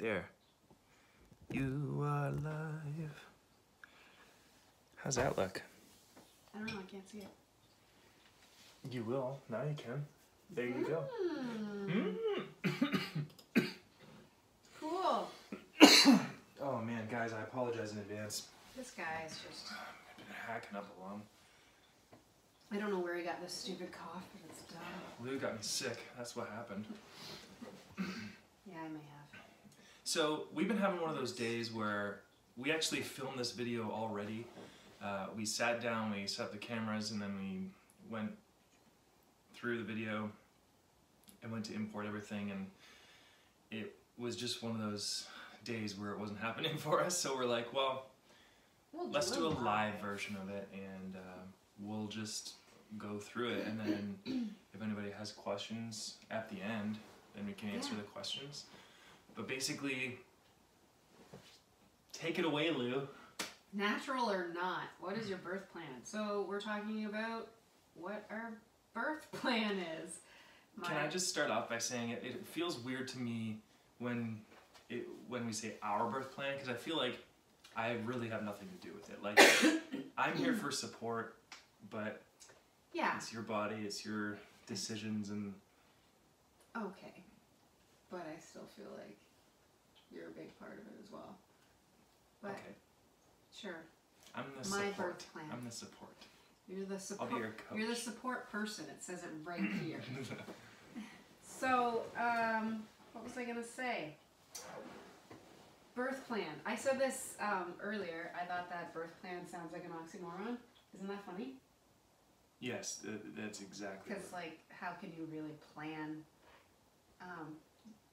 there. You are alive. How's that look? I don't know, I can't see it. You will. Now you can. There you go. Cool. Oh man, guys, I apologize in advance. This guy is just... I've been hacking up along. I don't know where he got this stupid cough, but it's dumb. Lou got me sick. That's what happened. Yeah, I may have. So, we've been having one of those days where we actually filmed this video already. We sat down, we set up the cameras, and then we went through the video and went to import everything, and it was just one of those days where it wasn't happening for us, so we're like, well, let's do a live version of it, and we'll just go through it, and then if anybody has questions at the end, then we can answer the questions. But basically, take it away, Lou. Natural or not, what is your birth plan? So we're talking about what our birth plan is. Can I just start off by saying it feels weird to me when we say our birth plan, because I feel like I really have nothing to do with it. Like, I'm here for support, but yeah, it's your body, it's your decisions, and... Okay, but I still feel like you're a big part of it as well. But okay. Sure. I'm the My support. birth plan. I'm the support. You're the support. I'll be your coach. You're the support person. It says it right here. So, what was I gonna say? Birth plan. I said this earlier. I thought that birth plan sounds like an oxymoron. Isn't that funny? Yes, that's exactly. Because like, how can you really plan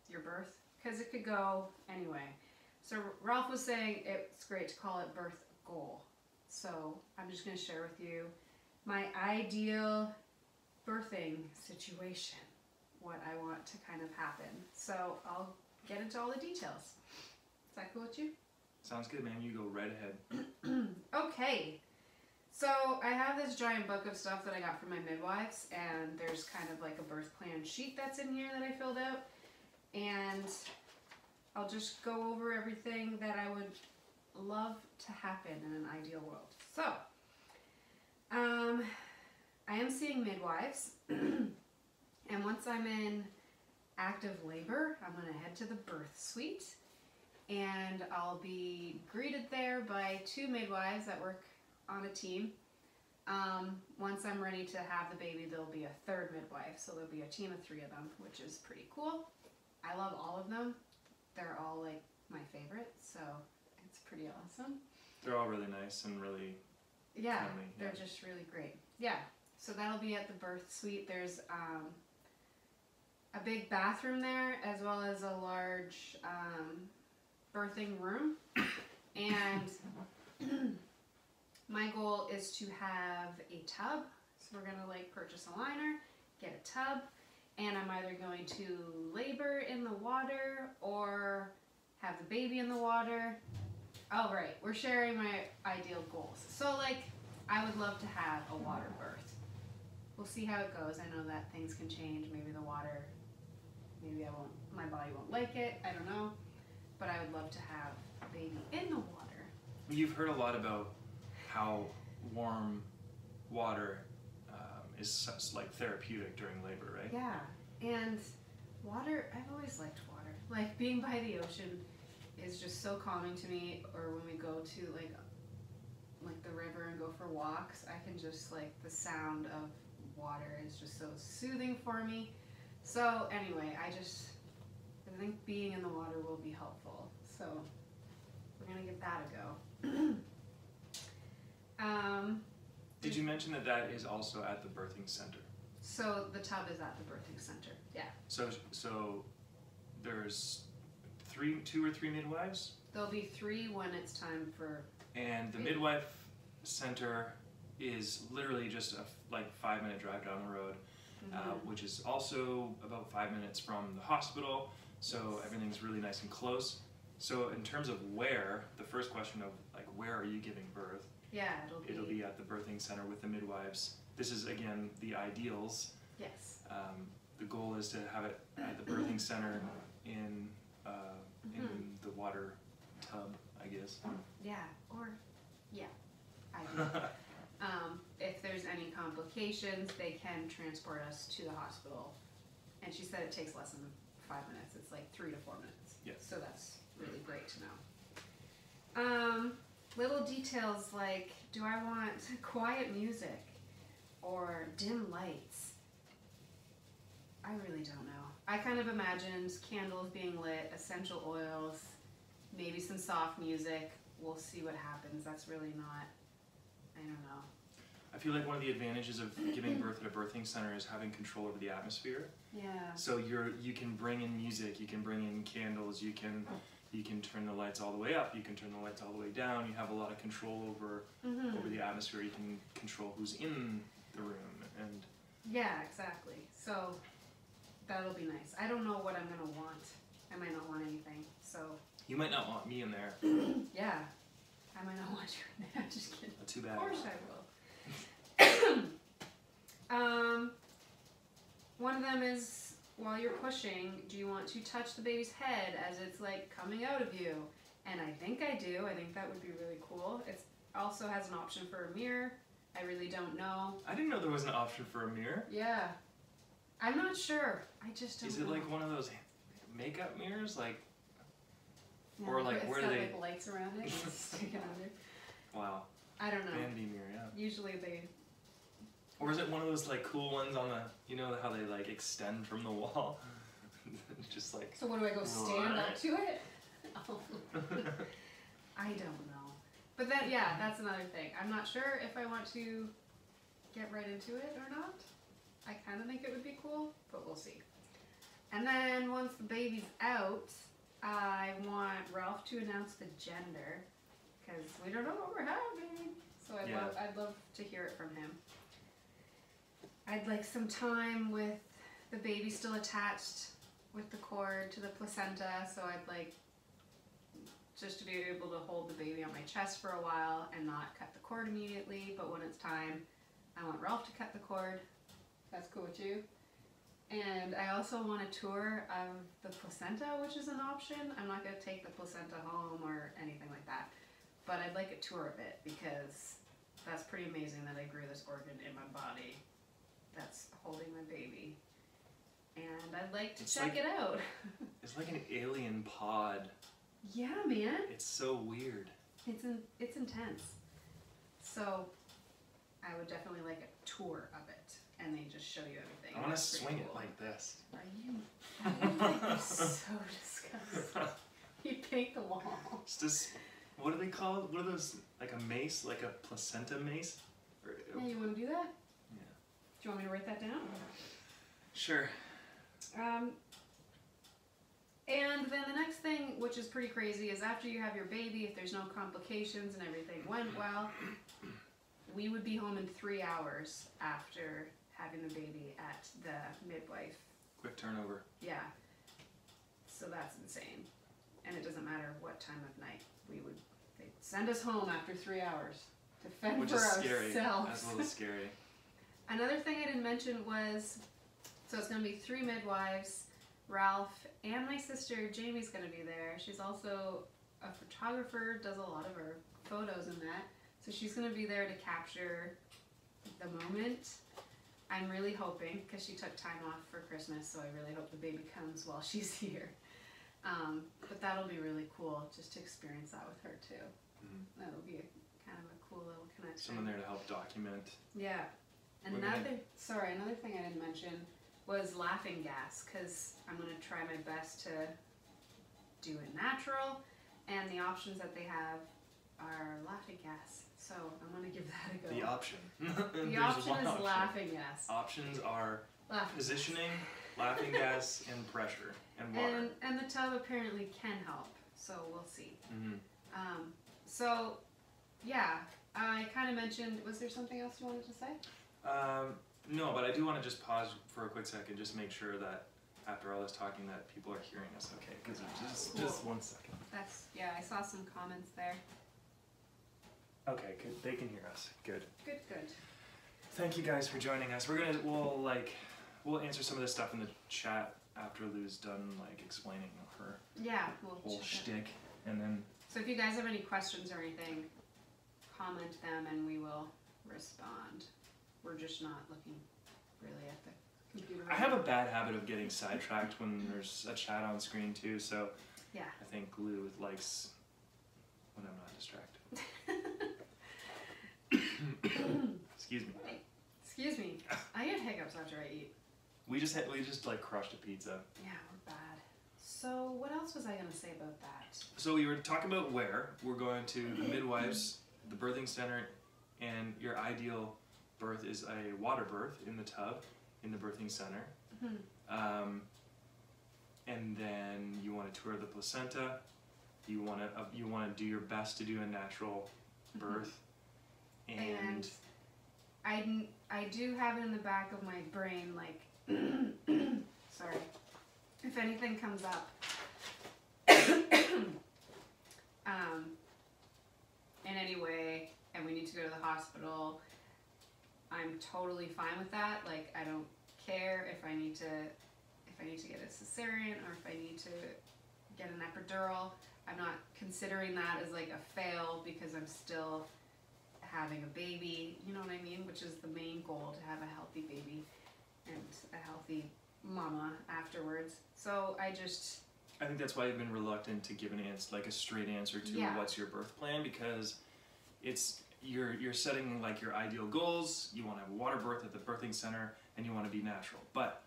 your birth? Because it could go anyway. So Ralph was saying it's great to call it birth goal. So I'm just going to share with you my ideal birthing situation, what I want to kind of happen. So I'll get into all the details. Is that cool with you? Sounds good, man. You go right ahead. Okay. So I have this giant book of stuff that I got from my midwives, and there's kind of like a birth plan sheet that's in here that I filled out. And I'll just go over everything that I would love to happen in an ideal world. So, I am seeing midwives, and once I'm in active labor, I'm going to head to the birth suite, and I'll be greeted there by 2 midwives that work on a team. Once I'm ready to have the baby, there'll be a 3rd midwife, so there'll be a team of 3 of them, which is pretty cool. I love all of them. They're all like my favorite, so it's pretty awesome. They're all really nice and really friendly. They're just really great. Yeah, so that'll be at the birth suite. There's a big bathroom there, as well as a large birthing room. And my goal is to have a tub. So we're gonna like purchase a liner, get a tub, and I'm either going to labor in the water or have the baby in the water. Oh, right, we're sharing my ideal goals. So like, I would love to have a water birth. We'll see how it goes. I know that things can change. Maybe the water, maybe my body won't like it. I don't know. But I would love to have a baby in the water. You've heard a lot about how warm water is such, like, therapeutic during labor, right? Yeah, and water, I've always liked water. Like, being by the ocean is just so calming to me, or when we go to, like the river and go for walks, I can just, like, the sound of water is just so soothing for me. So, anyway, I think being in the water will be helpful. So, we're gonna give that a go. Did you mention that is also at the birthing center? So the tub is at the birthing center. Yeah. So there's 2 or 3 midwives? There'll be 3 when it's time for. And the midwife center is literally just a 5-minute drive down the road, which is also about 5 minutes from the hospital. So everything's really nice and close. So in terms of where, the first question of like, where are you giving birth? Yeah, it'll be at the birthing center with the midwives. This is, again, the ideals. Yes. The goal is to have it at the birthing center in tub, I guess. Yeah, or, yeah, I do. If there's any complications, they can transport us to the hospital. And she said it takes less than 5 minutes. It's like 3 to 4 minutes. Yeah. So that's really great to know. Little details like, do I want quiet music or dim lights? I really don't know. I kind of imagined candles being lit, essential oils, maybe some soft music. We'll see what happens. That's really not, I don't know. I feel like one of the advantages of giving birth at a birthing center is having control over the atmosphere. Yeah. So you can bring in music, you can bring in candles, you can turn the lights all the way up, you can turn the lights all the way down. You have a lot of control over the atmosphere. You can control who's in the room, and yeah, exactly. So that'll be nice. I don't know what I'm gonna want. I might not want anything. So you might not want me in there. yeah, I might not want you in there. I'm just kidding. Not too bad. Of course I will. One of them is, while you're pushing, do you want to touch the baby's head as it's like coming out of you? And I think I do. I think that would be really cool. It also has an option for a mirror. I really don't know. I didn't know there was an option for a mirror. Yeah. I'm not sure. I just don't know. Is it like one of those makeup mirrors? Like, yeah, or like where got, they like lights around it and it's sticking under. Wow. I don't know. Vanity mirror, yeah. Usually they. Or is it one of those like cool ones on the, you know how they like extend from the wall? Just like. So what do I go stand up to it? Oh. I don't know. But then, yeah, that's another thing. I'm not sure if I want to get right into it or not. I kind of think it would be cool, but we'll see. And then once the baby's out, I want Ralph to announce the gender, because we don't know what we're having. So I'd love to hear it from him. I'd like some time with the baby still attached with the cord to the placenta, so I'd like just to be able to hold the baby on my chest for a while and not cut the cord immediately, but when it's time, I want Ralph to cut the cord. That's cool with you. And I also want a tour of the placenta, which is an option. I'm not going to take the placenta home or anything like that, but I'd like a tour of it because that's pretty amazing that I grew this organ in my body that's holding my baby. And I'd like to check it out. It's like an alien pod. Yeah, man. It's so weird. It's intense. So I would definitely like a tour of it, and they just show you everything. I want to swing it like this. Are you? You're so disgusting. You paint the wall. It's just, what are they called? What are those? Like a mace? Like a placenta mace? Yeah, you want to do that? Yeah. Do you want me to write that down? Sure. And then the next thing, which is pretty crazy, is after you have your baby, if there's no complications and everything went well, we would be home in 3 hours after having the baby at the midwife. Quick turnover. Yeah. So that's insane. And it doesn't matter what time of night. They'd send us home after 3 hours to fend Which for is ourselves. scary. That's a little scary. Another thing I didn't mention was, so it's going to be 3 midwives. Ralph and my sister Jamie's going to be there. She's also a photographer, does a lot of her photos and that. So she's going to be there to capture the moment. I'm really hoping, because she took time off for Christmas, so I really hope the baby comes while she's here. But that'll be really cool, just to experience that with her too. Mm-hmm. That'll be kind of a cool little connection. Someone there to help document. Yeah. Another thing I didn't mention was laughing gas, because I'm going to try my best to do it natural, and the options that they have are laughing gas. So I'm going to give that a go. The option. The option is laughing gas. Options are laughing positioning, laughing gas, and pressure, and water. And the tub apparently can help, so we'll see. Mm-hmm. So, yeah, I kind of mentioned, was there something else you wanted to say? No, but I do want to just pause for a quick second, just make sure that after all this talking that people are hearing us okay, because just 1 second. Yeah, I saw some comments there. Okay, good. They can hear us. Good. Good. Thank you guys for joining us. We'll answer some of this stuff in the chat after Lou's done like explaining her whole shtick, and then So if you guys have any questions or anything, comment them and we will respond. We're just not looking really at the computer. I have a bad habit of getting sidetracked when there's a chat on screen too, so yeah. I think Lou likes when I'm not distracted. Excuse me. Excuse me. I get hiccups after I eat. We just like crushed a pizza. Yeah, we're bad. So what else was I gonna say about that? So we were talking about where we're going to the midwives, the birthing center, and your ideal birth is a water birth in the tub in the birthing center. Mm-hmm. And then you want to tour the placenta. You want to do your best to do a natural birth. And I do have it in the back of my brain, like, sorry, if anything comes up, in any way, and we need to go to the hospital, I'm totally fine with that. Like, I don't care if I need to get a cesarean or if I need to get an epidural. I'm not considering that as like a fail because I'm still having a baby, you know what I mean? Which is the main goal, to have a healthy baby and a healthy mama afterwards. So I think that's why you've been reluctant to give an answer, like a straight answer to what's your birth plan, because it's you're setting like your ideal goals. You want to have a water birth at the birthing center and you want to be natural. But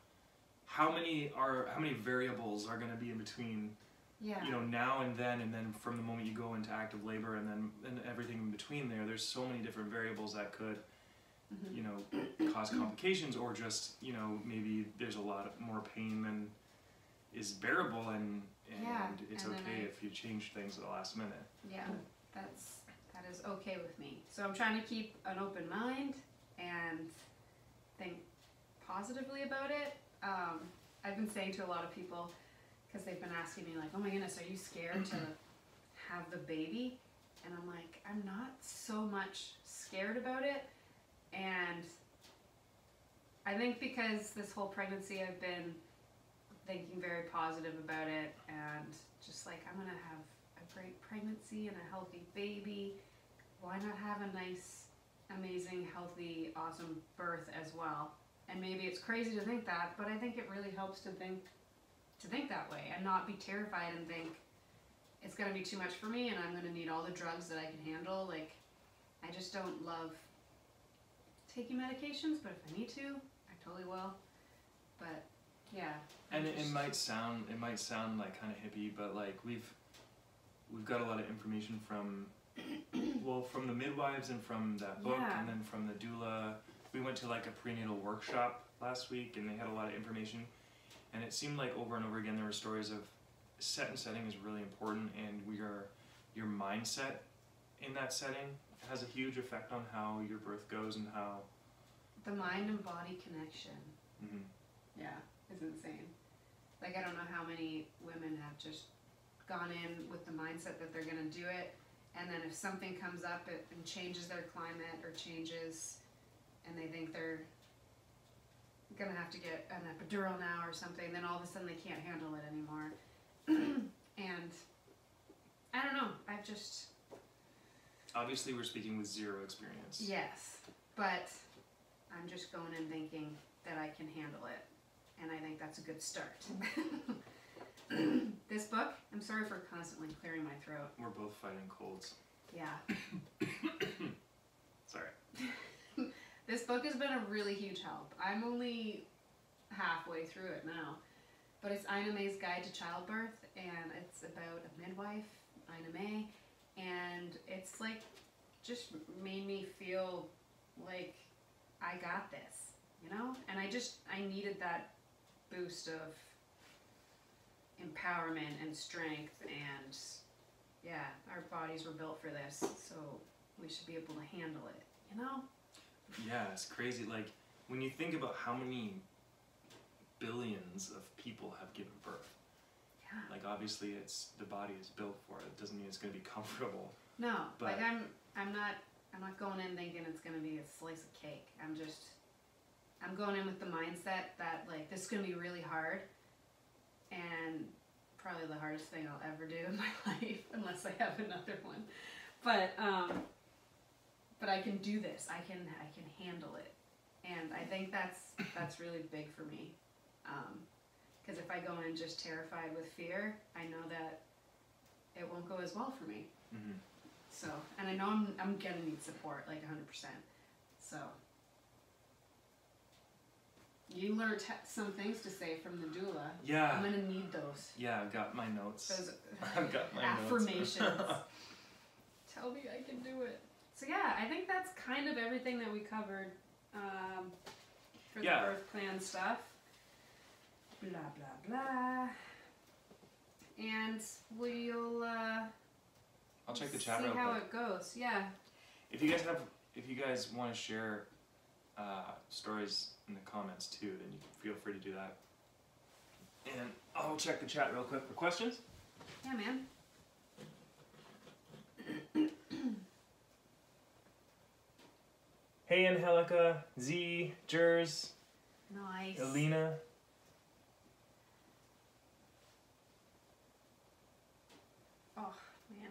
how many variables are going to be in between? Yeah. You know, now and then from the moment you go into active labor and everything in between there's so many different variables that could, you know, cause complications, or just, you know, maybe there's a lot more pain than is bearable, and it's okay if you change things at the last minute. Yeah, that is okay with me. So I'm trying to keep an open mind and think positively about it. I've been saying to a lot of people, because they've been asking me like, oh my goodness, are you scared to have the baby? And I'm like, I'm not so much scared about it. And I think because this whole pregnancy I've been thinking very positive about it, and just like, I'm gonna have a great pregnancy and a healthy baby. Why not have a nice, amazing, healthy, awesome birth as well? And maybe it's crazy to think that, but I think it really helps to think that way and not be terrified and think it's going to be too much for me and I'm going to need all the drugs that I can handle. Like, I just don't love taking medications, but if I need to, I totally will. But yeah. And it might sound like kind of hippie, but like we've got a lot of information from from the midwives and from that book, and then from the doula. We went to like a prenatal workshop last week and they had a lot of information. And it seemed like over and over again there were stories of set and setting is really important, and your mindset in that setting has a huge effect on how your birth goes and how... The mind and body connection. Mm-hmm. Yeah, is insane. Like, I don't know how many women have just gone in with the mindset that they're going to do it, and then if something comes up and changes their climate or changes, and they think they're gonna have to get an epidural now or something, then all of a sudden they can't handle it anymore. And I don't know, I've just... Obviously we're speaking with zero experience. Yes, but I'm just going in thinking that I can handle it, and I think that's a good start. This book, I'm sorry for constantly clearing my throat. We're both fighting colds. Yeah. Sorry. This book has been a really huge help. I'm only halfway through it now. But it's Ina May's Guide to Childbirth, and it's about a midwife, Ina May, and it's like just made me feel like I got this, you know? And I needed that boost of empowerment and strength, and yeah, our bodies were built for this, so we should be able to handle it, you know? Yeah, it's crazy. Like, when you think about how many billions of people have given birth, like obviously the body is built for it. It doesn't mean it's going to be comfortable. No, but like I'm not going in thinking it's going to be a slice of cake. I'm going in with the mindset that like this is going to be really hard, and probably the hardest thing I'll ever do in my life, unless unless I have another one. But I can do this. I can handle it, and I think that's really big for me. Because if I go in just terrified with fear, I know that it won't go as well for me. Mm-hmm. So, and I know I'm gonna need support, like 100%. So, you learned some things to say from the doula. Yeah. I'm gonna need those. Yeah, I've got my notes. Those I've got my affirmations. notes. Tell me I can do it. So yeah, I think that's kind of everything that we covered for the birth plan stuff. Blah blah blah. And we'll I'll check the chat see real how quick. it goes. Yeah. If you guys want to share stories in the comments too, then you can feel free to do that. And I'll check the chat real quick for questions. Yeah, man. Hey, Angelica, Z, Jers, Nice. Alina. Oh, man.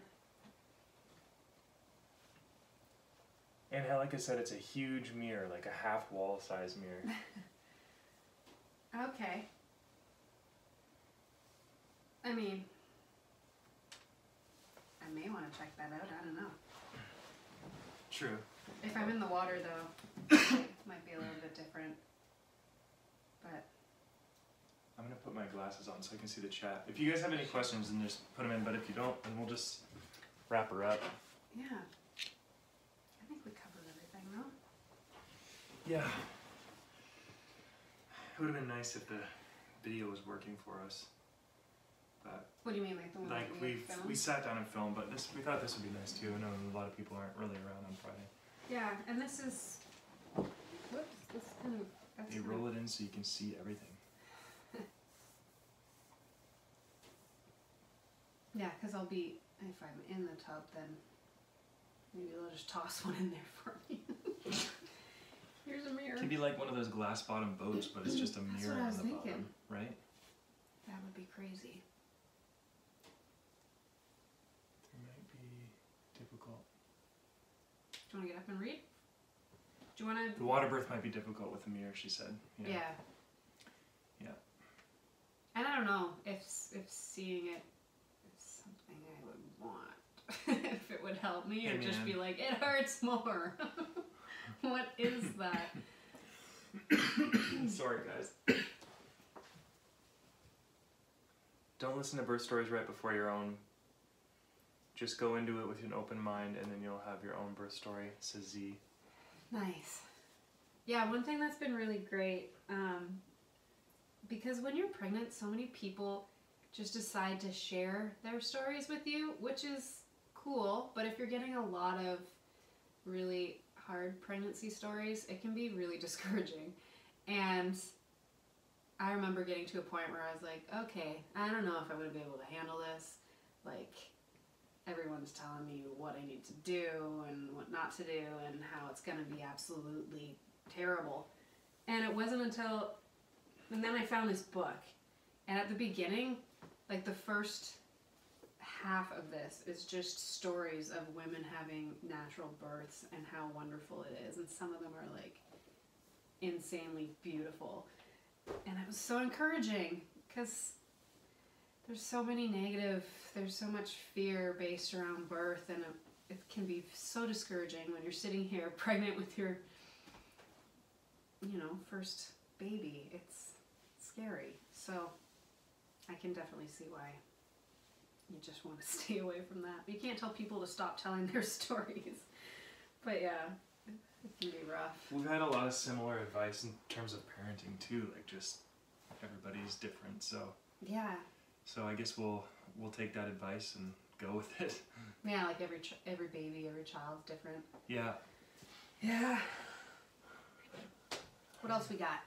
Angelica said it's a huge mirror, like a half wall size mirror. Okay. I mean, I may want to check that out. I don't know. True. If I'm in the water, though, it might be a little bit different. But I'm going to put my glasses on so I can see the chat. If you guys have any questions, then just put them in. But if you don't, then we'll just wrap her up. yeah, I think we covered everything, though. Yeah. It would have been nice if the video was working for us. But What do you mean, like the one like that we filmed? we sat down and filmed, but we thought this would be nice too. I know a lot of people aren't really around on Friday. Yeah, and this is. Whoops, this is kind of. That's You kind roll it in so you can see everything. Yeah, because I'll be. If I'm in the tub, then maybe they'll just toss one in there for me. Here's a mirror. It can be like one of those glass bottom boats, but it's just a That's mirror what I on was the thinking. bottom, right? That would be crazy. It might be difficult. Do you want to get up and read? Do you want to? The water birth might be difficult with the mirror, she said. Yeah. Yeah. And I don't know if seeing it is something I would want. If it would help me, Hey, or just man. be like, it hurts more. What is that? Sorry, guys. Don't listen to birth stories right before your own. Just go into it with an open mind, and then you'll have your own birth story, says Z. Nice. Yeah, one thing that's been really great, because when you're pregnant, so many people just decide to share their stories with you, which is cool, but if you're getting a lot of really hard pregnancy stories, it can be really discouraging. And I remember getting to a point where I was like, okay, I don't know if I would be able to handle this. Like, everyone's telling me what I need to do and what not to do and how it's going to be absolutely terrible. And it wasn't until, and then I found this book. And at the beginning, like the first half of this is just stories of women having natural births and how wonderful it is. And some of them are like insanely beautiful. And it was so encouraging because there's so many there's so much fear based around birth, and it can be so discouraging when you're sitting here pregnant with your, first baby. It's scary. So I can definitely see why you just want to stay away from that. You can't tell people to stop telling their stories. But yeah, it can be rough. We've had a lot of similar advice in terms of parenting too, like just everybody's different, so Yeah. so I guess we'll take that advice and go with it. Yeah, like every baby, every child's different. Yeah. Yeah. What else we got?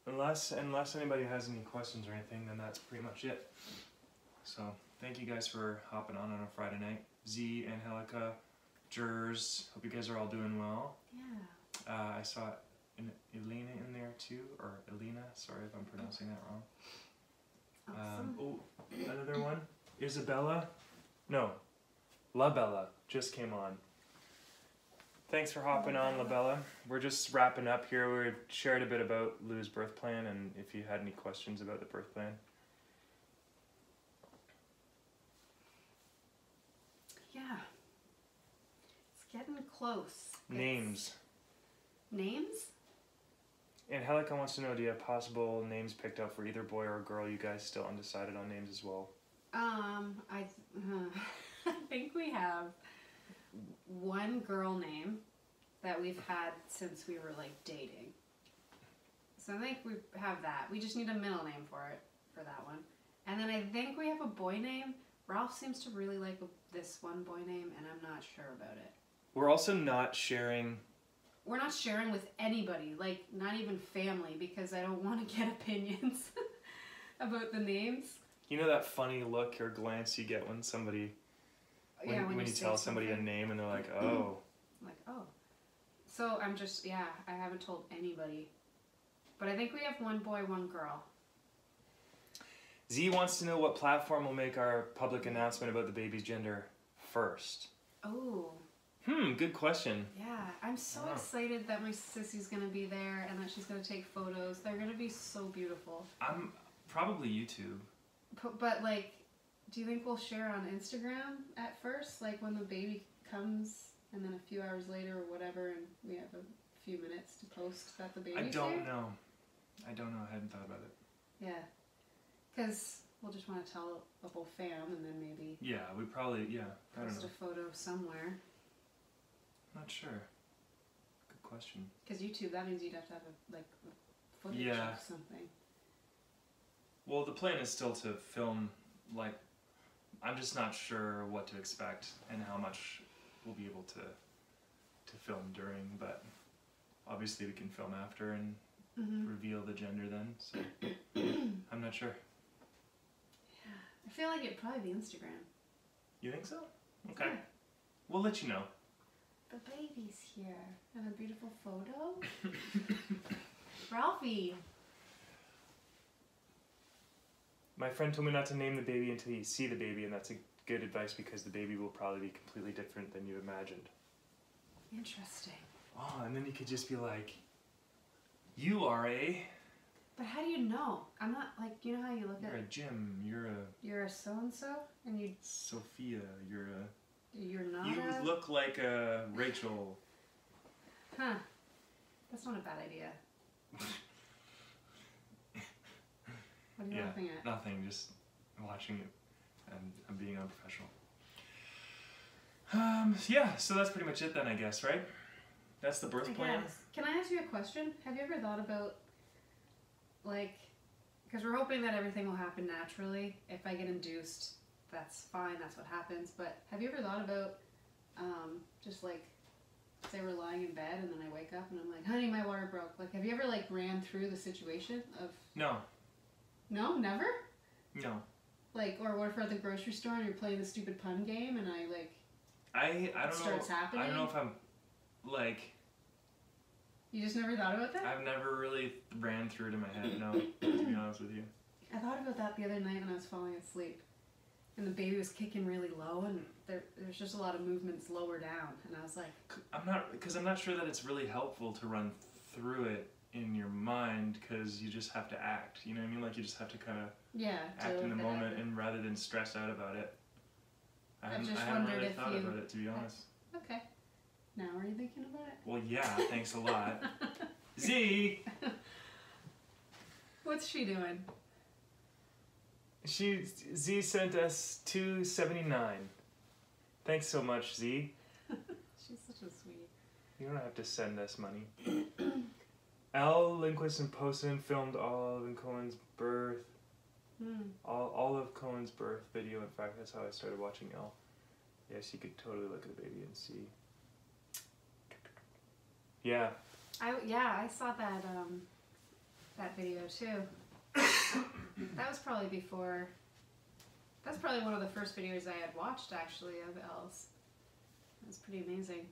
Unless anybody has any questions or anything, then that's pretty much it. So thank you guys for hopping on a Friday night. Z, Angelica, Jers, hope you guys are all doing well. Yeah. I saw Elena in there too, or Elena, sorry if I'm pronouncing that wrong. Awesome. Oh, another one. Isabella? No. La Bella just came on. Thanks for hopping on, La Bella. We're just wrapping up here. We shared a bit about Lou's birth plan and if you had any questions about the birth plan. Yeah. It's getting close. Names. Names? Angelica wants to know, do you have possible names picked out for either boy or girl? You guys still undecided on names as well? I think we have one girl name that we've had since we were like dating. So I think we have that. We just need a middle name for that one. And then I think we have a boy name. Ralph seems to really like this one boy name, and I'm not sure about it. We're also not sharing... We're not sharing with anybody, like not even family, because I don't want to get opinions about the names. You know that funny look or glance you get when somebody... When you tell somebody a name and they're like, oh. Like, oh. So I'm just, yeah, I haven't told anybody. But I think we have one boy, one girl. Z wants to know what platform will make our public announcement about the baby's gender first. Oh. Good question. Yeah, I'm so excited that my sissy's going to be there and that she's going to take photos. They're going to be so beautiful. I'm probably YouTube. But like, do you think we'll share on Instagram at first? Like when the baby comes and then a few hours later or whatever and we have a few minutes to post that the baby's I don't there? know. I don't know. I hadn't thought about it. Yeah. Because we'll just want to tell the whole fam and then maybe we probably, I don't post know. a photo somewhere. Not sure. Good question. Because YouTube, that means you'd have to have footage of something. Well, the plan is still to film, like, I'm just not sure what to expect and how much we'll be able to film during, but obviously we can film after and reveal the gender then, so I'm not sure. Yeah, I feel like it'd probably be Instagram. You think so? Okay. Yeah. We'll let you know. The baby's here. And a beautiful photo. Ralphie. My friend told me not to name the baby until you see the baby, and that's a good advice because the baby will probably be completely different than you imagined. Interesting. Oh, and then you could just be like, you are a... But how do you know? I'm not, like, you know how you look You're at... a Jim, You're a so-and-so? And you... Sophia, you're not You look like a Rachel. Huh. That's not a bad idea. What are you laughing at? Nothing, just watching it, and I'm being unprofessional. So that's pretty much it then, I guess, right? That's the birth plan? Guess. Can I ask you a question? Have you ever thought about, like, because we're hoping that everything will happen naturally. If I get induced, that's fine, that's what happens. But have you ever thought about, just like, say we're lying in bed and then I wake up and I'm like, honey, my water broke. Like, have you ever, like, ran through the situation of... No. No? Never? No. Like, or what if we're at the grocery store and you're playing the stupid pun game and I, like... I don't know. Starts happening? I don't know if I'm, like... You just never thought about that? I've never really ran through it in my head, no, to be honest with you. I thought about that the other night when I was falling asleep. And the baby was kicking really low and there's just a lot of movements lower down. And I was like... I'm not sure that it's really helpful to run through it in your mind because you just have to act, you know what I mean? Like you just have to kind of act in the moment and rather than stress out about it. I haven't really thought about it, to be honest. Okay. Now are you thinking about it? Well, yeah, thanks a lot. Z! What's she doing? Z sent us $2.79. Thanks so much, Z. She's such a sweet. You don't have to send us money. Al Lindquist and Poston filmed Olive and Cohen's birth. All of Cohen's birth video. In fact, that's how I started watching Elle. Yes, you could totally look at the baby and see. Yeah. I saw that that video too. That was probably before. That's probably one of the first videos I had watched actually of Elle's. It was pretty amazing.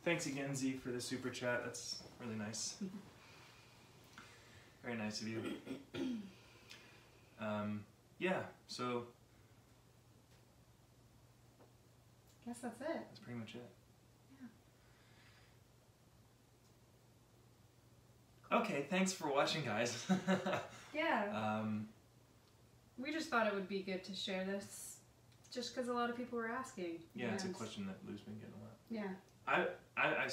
Thanks again, Z, for the super chat. That's really nice. Very nice of you. Yeah, so Guess that's it. that's pretty much it. Yeah. Okay, thanks for watching, guys. Yeah. We just thought it would be good to share this, just because a lot of people were asking. Yeah, it's a question that Lou's been getting a lot. Yeah. I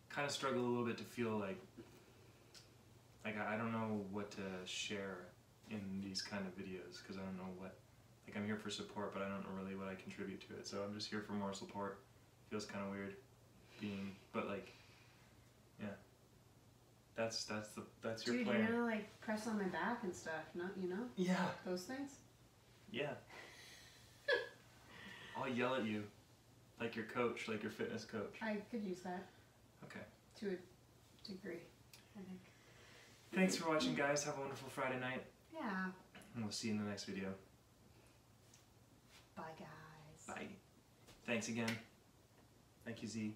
kind of struggle a little bit to feel like I don't know what to share in these kind of videos, because I don't know what, like, I'm here for support, but I don't know really what I contribute to it, so I'm just here for more support. Feels kind of weird being, but like, yeah, that's your Dude, plan. you're gonna like press on my back and stuff, not, you know? Yeah. Those things? Yeah. I'll yell at you, like your coach, like your fitness coach. I could use that. Okay. To a degree, I think. Thanks for watching, guys. Have a wonderful Friday night. Yeah. And we'll see you in the next video. Bye, guys. Bye. Thanks again. Thank you, Z.